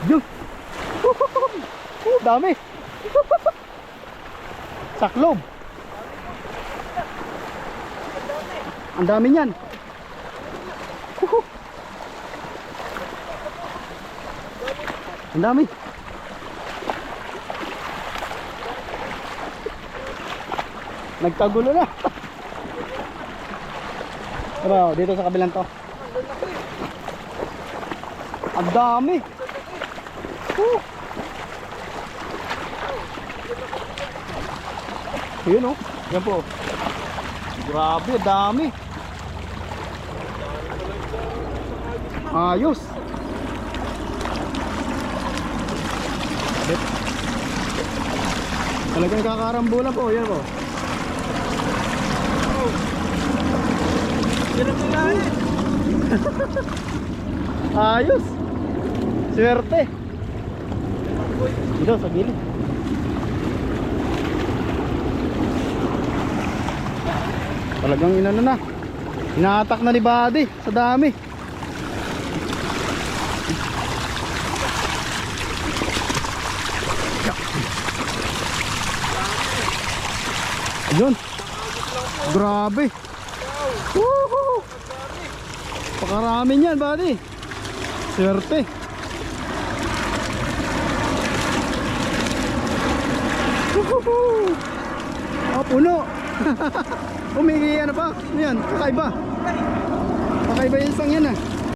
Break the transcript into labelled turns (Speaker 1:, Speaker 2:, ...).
Speaker 1: Yun. Dami. Saklob. Ang dami niyan. Ang dami. Nagkagulo na. Pero dito sa kabilang to. Ang dami. Ayun oh. Yan po. Grabe, dami. Ayos. Talagang kakarambulan po. Yan po. Ayos. Swerte. Dito sa gilid. Talagang inano na. Inaatak na ni Buddy sa dami. Ayun. Grabe. Woohoo! Pakarami niyan, Buddy. Swerte. Woohoo! Oh, puno. Umigi ano pa? Ano yan? Kakaiba. Kakaiba yung isang yan ah.